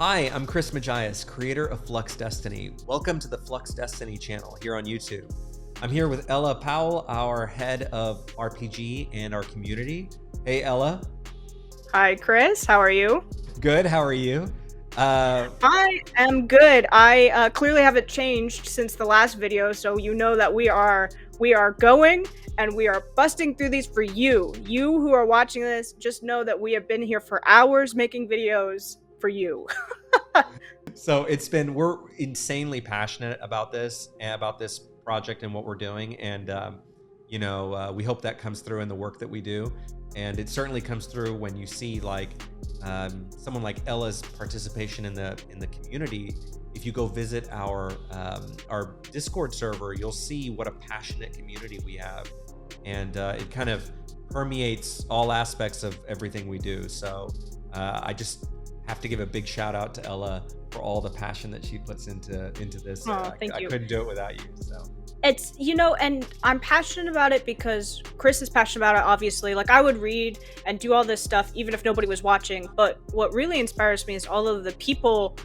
Hi, I'm Chris Magias, creator of Flux Destiny. Welcome to the Flux Destiny channel here on YouTube. I'm here with Ella Powell, our head of RPG and our community. Hey, Ella. Hi, Chris. How are you? Good. How are you? I am good. I clearly haven't changed since the last video, so you know that we are going and we are busting through these for you. You who are watching this, just know that we have been here for hours making videos for you. So we're insanely passionate about this project and what we're doing. And, we hope that comes through in the work that we do. And it certainly comes through when you see someone like Ella's participation in the community. If you go visit our Discord server, you'll see what a passionate community we have. And it kind of permeates all aspects of everything we do. So I just have to give a big shout out to Ella for all the passion that she puts into this. Thank you. I couldn't do it without you. So it's, and I'm passionate about it because Chris is passionate about it, obviously. Like, I would read and do all this stuff even if nobody was watching, but what really inspires me is all of the people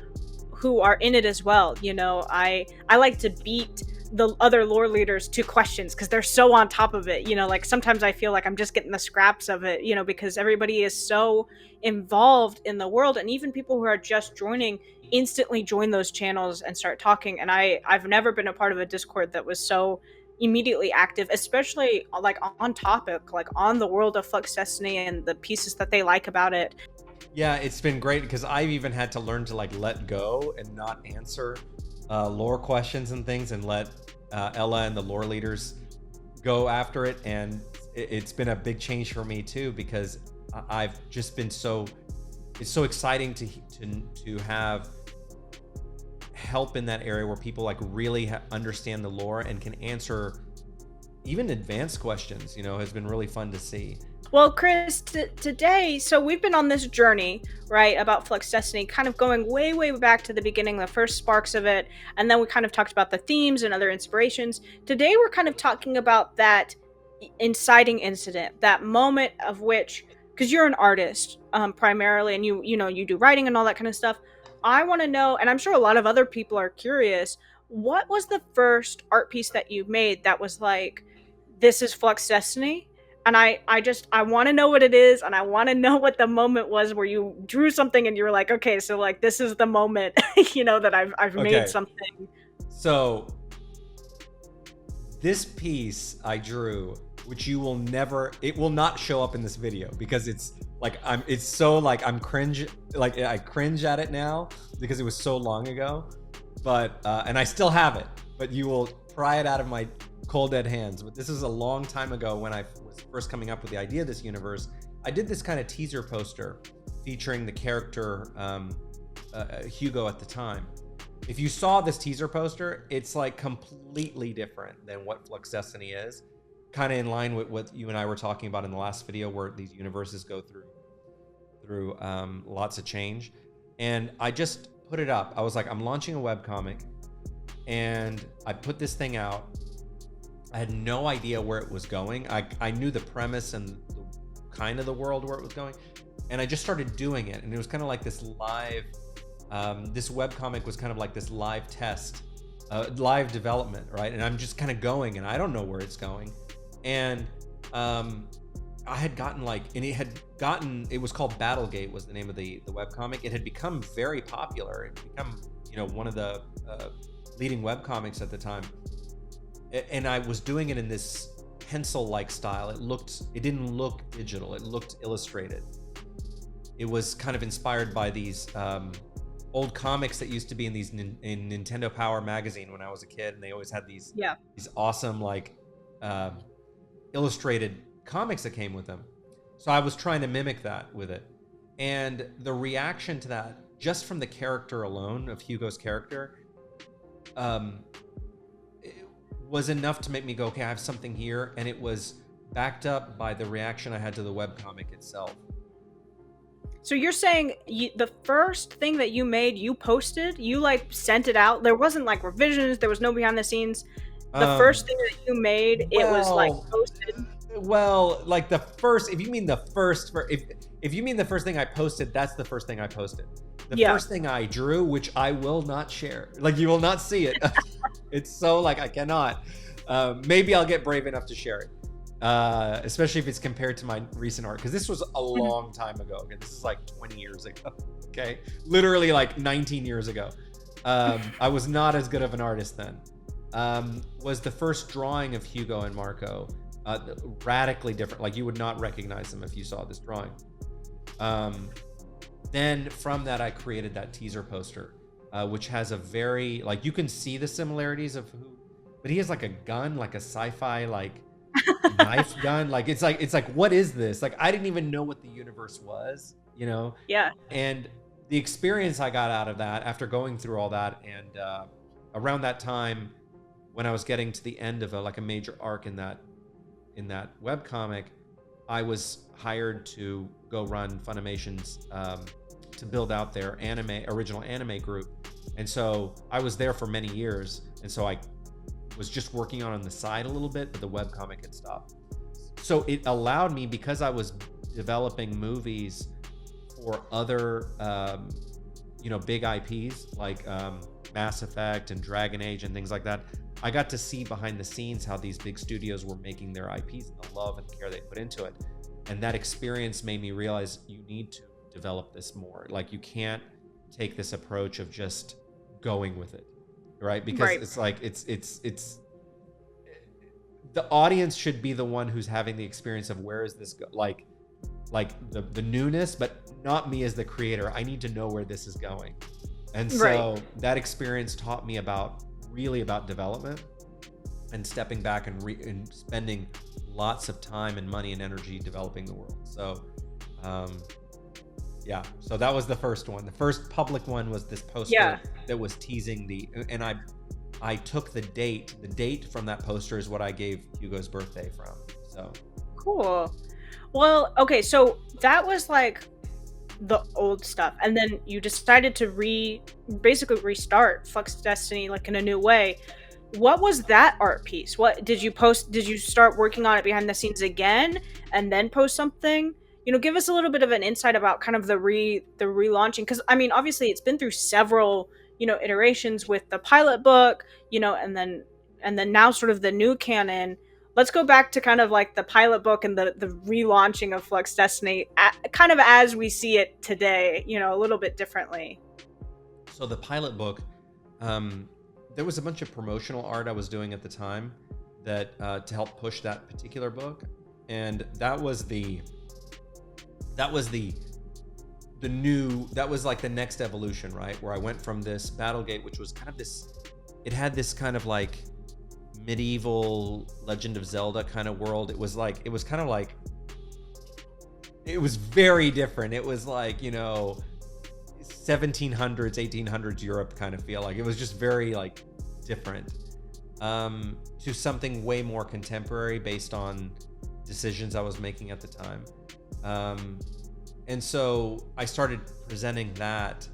who are in it as well. I like to beat the other lore leaders to questions because they're so on top of it. Sometimes I feel like I'm just getting the scraps of it, because everybody is so involved in the world, and even people who are just joining instantly join those channels and start talking. And I've never been a part of a Discord that was so immediately active, especially on topic, on the world of Flux Destiny and the pieces that they like about it. Yeah, it's been great because I've even had to learn to let go and not answer lore questions and things, and let Ella and the lore leaders go after it. And it's been a big change for me too, because I've just been it's so exciting to have help in that area where people really understand the lore and can answer even advanced questions. Has been really fun to see. Well, Chris, today, so we've been on this journey, right, about Flux Destiny, kind of going way, way back to the beginning, the first sparks of it, and then we kind of talked about the themes and other inspirations. Today, we're kind of talking about that inciting incident, that moment of which, because you're an artist primarily, and you do writing and all that kind of stuff. I want to know, and I'm sure a lot of other people are curious, what was the first art piece that you made that was like, this is Flux Destiny? And I want to know what it is, and I want to know what the moment was where you drew something and you were like, okay, so this is the moment, that I've made something. So this piece I drew, which it will not show up in this video because I'm cringe, I cringe at it now because it was so long ago, but and I still have it, but you will pry it out of my cold dead hands. But this is a long time ago when I was first coming up with the idea of this universe. I did this kind of teaser poster featuring the character Hugo at the time. If you saw this teaser poster, it's completely different than what Flux Destiny is, kind of in line with what you and I were talking about in the last video, where these universes go through lots of change. And I just put it up. I was like, I'm launching a webcomic, and I put this thing out. I had no idea where it was going. I knew the premise and kind of the world where it was going, and I just started doing it. And it was kind of like this live, this webcomic was kind of like this live test, live development, right? And I'm just kind of going, and I don't know where it's going. And I had gotten it was called Battlegate was the name of the webcomic. It had become very popular. It had become, one of the leading webcomics at the time. And I was doing it in this pencil-like style. It didn't look digital. It looked illustrated. It was kind of inspired by these old comics that used to be in Nintendo Power magazine when I was a kid, and they always had these awesome illustrated comics that came with them. So I was trying to mimic that with it, and the reaction to that, just from the character alone of Hugo's character, was enough to make me go, okay, I have something here. And it was backed up by the reaction I had to the webcomic itself. So you're saying the first thing that you made, you posted, you sent it out. There wasn't revisions. There was no behind the scenes. The first thing that you made, it was posted. Well, the first, if you mean the first thing I posted, that's the first thing I posted. The Yeah. first thing I drew, which I will not share, like you will not see it. It's so like I cannot. Maybe I'll get brave enough to share it, especially if it's compared to my recent art, because this was a long time ago. Okay, this is like 20 years ago. Okay, literally like 19 years ago. I was not as good of an artist then. Was the first drawing of Hugo and Marco, radically different. Like you would not recognize them if you saw this drawing. Then from that, I created that teaser poster, which has a very, like, you can see the similarities of who, but he has like a gun, like a sci-fi, like knife gun. Like, it's like, what is this? Like, I didn't even know what the universe was, you know? Yeah. And the experience I got out of that after going through all that, and around that time when I was getting to the end of a major arc in that webcomic, I was hired to go run Funimation's to build out their original anime group. And so I was there for many years, and so I was just working on the side a little bit, but the webcomic had stopped. So it allowed me, because I was developing movies for other big IPs like Mass Effect and Dragon Age and things like that, I got to see behind the scenes how these big studios were making their IPs and the love and care they put into it. And that experience made me realize you need to develop this more. Like, you can't take this approach of just going with it, right? Because it's like it's the audience should be the one who's having the experience of where is this like the newness, but not me as the creator. I need to know where this is going. And so that experience taught me really about development and stepping back and spending lots of time and money and energy developing the world. So so that was the first one. The first public one was this poster that was teasing and I took the date from that poster is what I gave Hugo's birthday from. So cool. Well, okay, so that was like the old stuff, and then you decided to basically restart Flux Destiny like in a new way. What was that art piece? What did you post? Did you start working on it behind the scenes again and then post something? Give us a little bit of an insight about kind of the relaunching, because I mean, obviously it's been through several iterations with the pilot book, and then now sort of the new canon. Let's go back to kind of like the pilot book and the relaunching of Flux Destiny, kind of as we see it today, a little bit differently. So the pilot book, there was a bunch of promotional art I was doing at the time that to help push that particular book, and that was like the next evolution, right? Where I went from this Battlegate, which was kind of it had this kind of like medieval Legend of Zelda kind of world. It was very different. It was like, 1700s, 1800s Europe kind of feel. Like, it was just very like different to something way more contemporary based on decisions I was making at the time. And so I started presenting that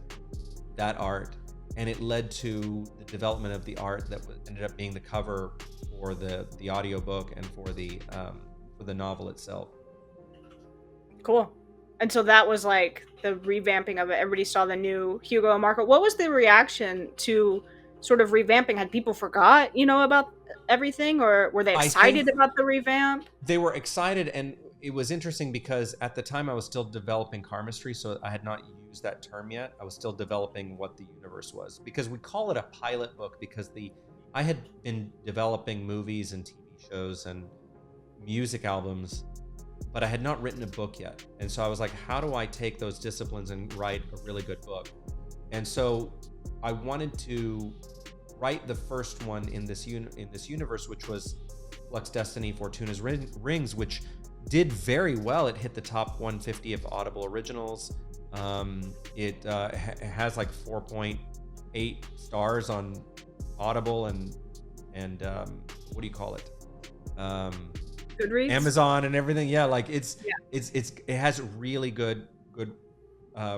art, and it led to the development of the art that ended up being the cover for the audiobook and for the novel itself. Cool. And so that was like the revamping of it. Everybody saw the new Hugo and Marco. What was the reaction to sort of revamping? Had people forgot, about everything, or were they excited about the revamp? They were excited, and it was interesting because at the time I was still developing Karmistry, so I had not used that term yet. I was still developing what the universe was, because we call it a pilot book because I had been developing movies and TV shows and music albums, but I had not written a book yet. And so I was like, how do I take those disciplines and write a really good book? And so I wanted to write the first one in this universe, which was Flux Destiny Fortuna's Rings, which did very well. It hit the top 150 of Audible originals. It has like 4.8 stars on Audible and what do you call it? Goodreads? Amazon and everything. Yeah, like it has really good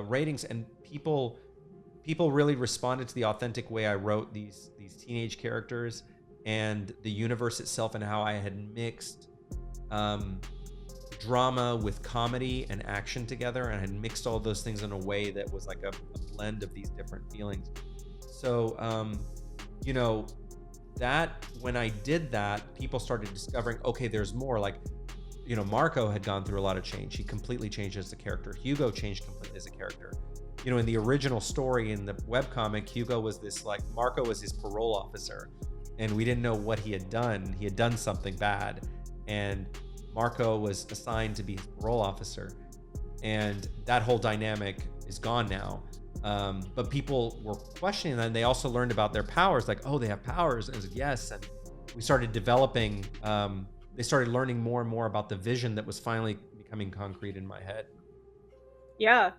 ratings, and people really responded to the authentic way I wrote these teenage characters and the universe itself, and how I had mixed drama with comedy and action together, and I had mixed all those things in a way that was like a blend of these different feelings. So, you know, that when I did that, people started discovering, okay, there's more. Like, you know, Marco had gone through a lot of change. He completely changed as a character. Hugo changed completely as a character. You know, in the original story in the webcomic, Hugo was this, like, Marco was his parole officer, and we didn't know what he had done. He had done something bad, and Marco was assigned to be his parole officer. And that whole dynamic is gone now. But people were questioning that, and they also learned about their powers, like, oh, they have powers. And I was like, yes. And we started developing, they started learning more and more about the vision that was finally becoming concrete in my head. Yeah.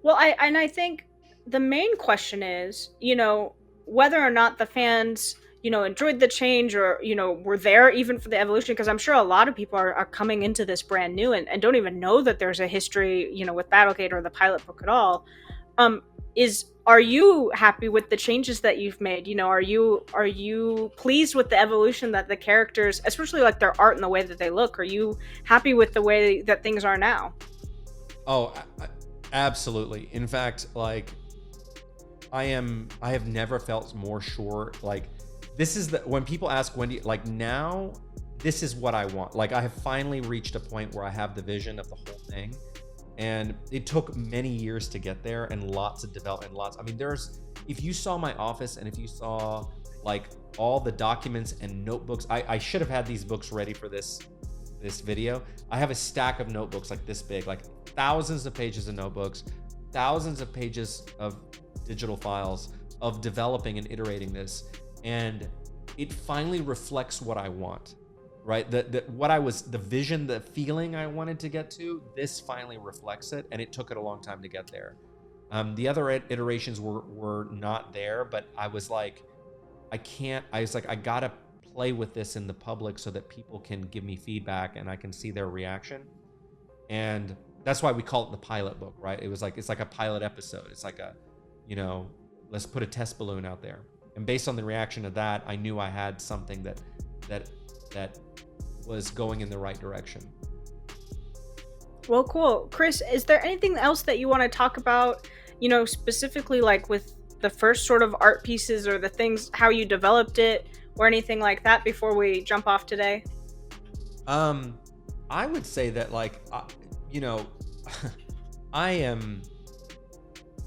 Well, I think the main question is, you know, whether or not the fans, you know, enjoyed the change or, you know, were there even for the evolution, because I'm sure a lot of people are coming into this brand new and don't even know that there's a history, you know, with Battlegate or the pilot book at all. Are you happy with the changes that you've made? You know, are you pleased with the evolution that the characters, especially like their art and the way that they look, are you happy with the way that things are now? Oh, absolutely. In fact, like, I have never felt more sure. Like, this is when people ask, when do you, like, now, this is what I want. Like, I have finally reached a point where I have the vision of the whole thing. And it took many years to get there, and lots of development, I mean, if you saw my office and if you saw like all the documents and notebooks, I should have had these books ready for this video. I have a stack of notebooks like this big, like thousands of pages of notebooks, thousands of pages of digital files of developing and iterating this. And it finally reflects what I want. Right, the vision, the feeling I wanted to get to, this finally reflects it, and it took it a long time to get there. The other iterations were not there, but I was like, I gotta play with this in the public so that people can give me feedback and I can see their reaction. And that's why we call it the pilot book, right? It's like a pilot episode. It's like a, you know, let's put a test balloon out there. And based on the reaction of that, I knew I had something that was going in the right direction. Well, cool. Chris, is there anything else that you want to talk about, you know, specifically like with the first sort of art pieces or the things, how you developed it or anything like that before we jump off today? I would say that, like, you know, I am,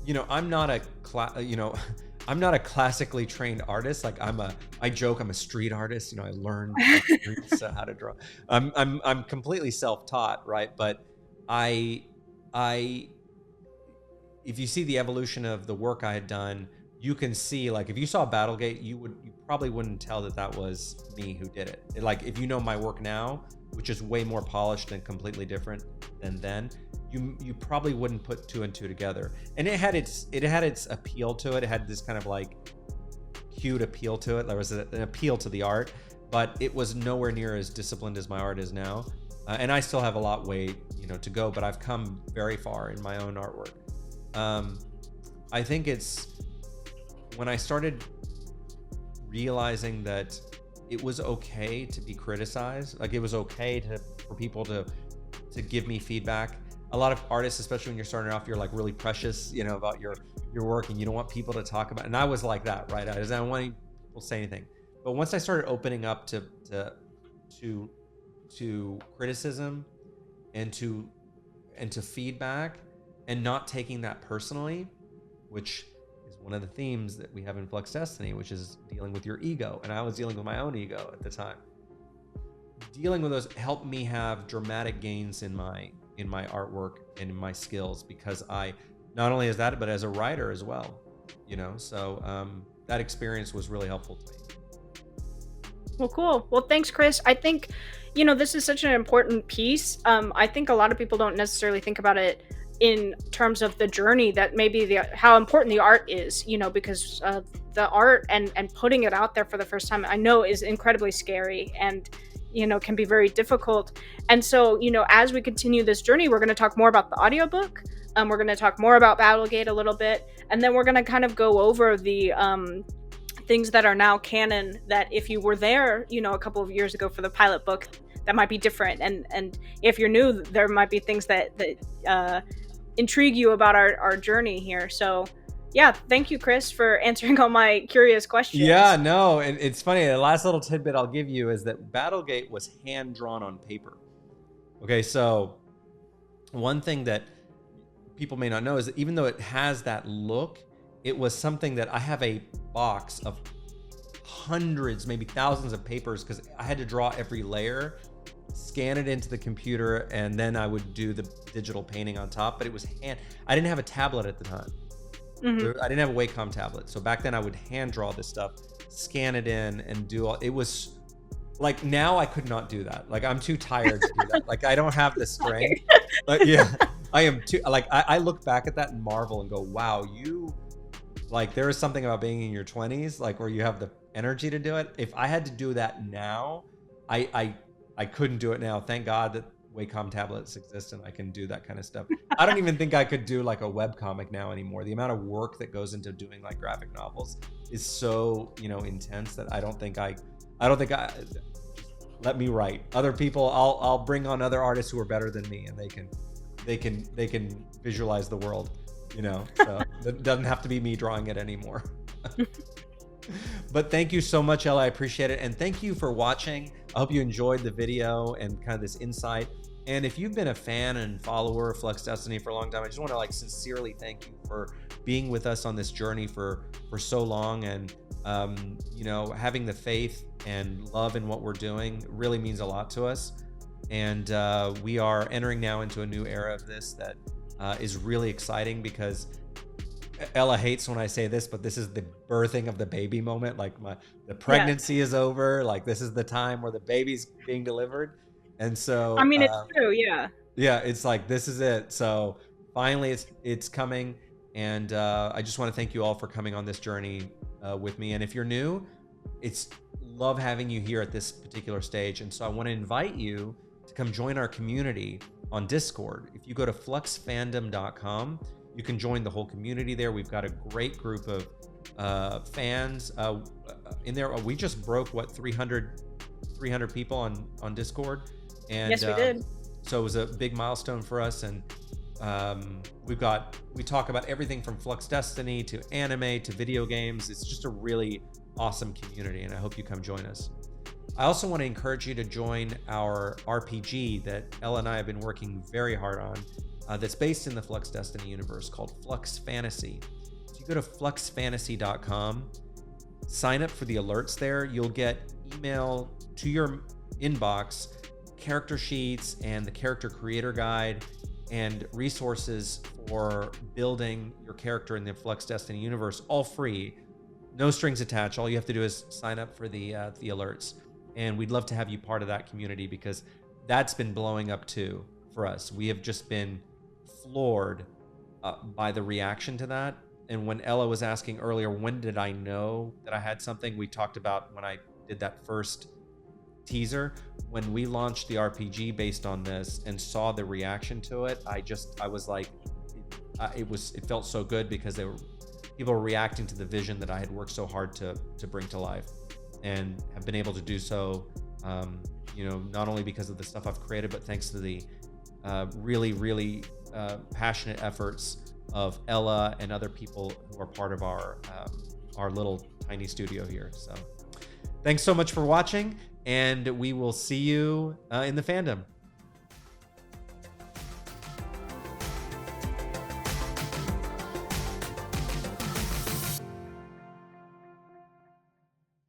you know, I'm not a I'm not a classically trained artist. Like, I joke I'm a street artist. You know, I learned how to draw. I'm completely self-taught, right? But if you see the evolution of the work I had done, you can see, like, if you saw Battlegate, you probably wouldn't tell that was me who did it. Like, if you know my work now, which is way more polished and completely different than then, you probably wouldn't put two and two together. And it had its appeal to it. It had this kind of like cute appeal to it. There was an appeal to the art, but it was nowhere near as disciplined as my art is now. And I still have a lot way, you know, to go, but I've come very far in my own artwork. I think it's when I started realizing that it was okay to be criticized. Like, it was okay for people to give me feedback. A lot of artists, especially when you're starting off, you're like really precious, you know, about your work, and you don't want people to talk about it. And I was like that, right? I don't want people to say anything. But once I started opening up to criticism and to feedback, and not taking that personally, which is one of the themes that we have in Flux Destiny, which is dealing with your ego. And I was dealing with my own ego at the time. Dealing with those helped me have dramatic gains in my artwork and in my skills, because I, not only as that, but as a writer as well, you know. So that experience was really helpful to me. Well, cool. Well, thanks, Chris. I think, you know, this is such an important piece. I think a lot of people don't necessarily think about it in terms of the journey, that maybe how important the art is, you know, because the art and putting it out there for the first time, I know, is incredibly scary and, you know, can be very difficult. And so, you know, as we continue this journey, we're going to talk more about the audiobook. We're going to talk more about Battlegate a little bit, and then we're going to kind of go over the things that are now canon, that if you were there, you know, a couple of years ago for the pilot book, that might be different. And if you're new, there might be things that intrigue you about our journey here. So Yeah, thank you, Chris, for answering all my curious questions. Yeah, no, and it's funny. The last little tidbit I'll give you is that Battlegate was hand drawn on paper. Okay, so one thing that people may not know is that even though it has that look, it was something that I have a box of hundreds, maybe thousands of papers, because I had to draw every layer, scan it into the computer, and then I would do the digital painting on top. But it was hand. I didn't have a tablet at the time. I didn't have a Wacom tablet. So back then I would hand draw this stuff, scan it in, and do all. It was like, now I could not do that. Like, I'm too tired to do that. Like, I don't have the strength. But yeah, I am too, like, I look back at that and marvel and go, wow, like, there is something about being in your 20s, like, where you have the energy to do it. If I had to do that now, I couldn't do it now. Thank God that Wacom tablets exist and I can do that kind of stuff. I don't even think I could do like a web comic now anymore. The amount of work that goes into doing like graphic novels is so, intense that I don't think I let me write. Other people, I'll bring on other artists who are better than me, and they can visualize the world, So it doesn't have to be me drawing it anymore. But thank you so much, Ella. I appreciate it. And thank you for watching. I hope you enjoyed the video and kind of this insight. And if you've been a fan and follower of Flux Destiny for a long time, I just want to like sincerely thank you for being with us on this journey for so long. And, having the faith and love in what we're doing really means a lot to us. And we are entering now into a new era of this that is really exciting, because Ella hates when I say this, but this is the birthing of the baby moment. Like, the pregnancy is over. Like, this is the time where the baby's being delivered. And so, I mean, it's true. Yeah. Yeah. It's like, this is it. So finally it's coming. And I just want to thank you all for coming on this journey with me. And if you're new, it's love having you here at this particular stage. And so I want to invite you to come join our community on Discord. If you go to fluxfandom.com, you can join the whole community there. We've got a great group of fans in there. We just broke 300 people on Discord, and yes, we did. So it was a big milestone for us. And we talk about everything from Flux Destiny to anime to video games. It's just a really awesome community, and I hope you come join us. I also want to encourage you to join our RPG that Ella and I have been working very hard on. That's based in the Flux Destiny universe, called Flux Fantasy. So you go to fluxfantasy.com, sign up for the alerts there. You'll get email to your inbox, character sheets and the character creator guide, and resources for building your character in the Flux Destiny universe, all free, no strings attached. All you have to do is sign up for the alerts. And we'd love to have you part of that community, because that's been blowing up too for us. We have just been floored by the reaction to that. And when Ella was asking earlier, when did I know that I had something? We talked about when I did that first teaser. When we launched the RPG based on this and saw the reaction to it, I was like, it felt so good, because people were reacting to the vision that I had worked so hard to bring to life, and have been able to do so, not only because of the stuff I've created, but thanks to the really, really passionate efforts of Ella and other people who are part of our little tiny studio here. So thanks so much for watching, and we will see you in the fandom.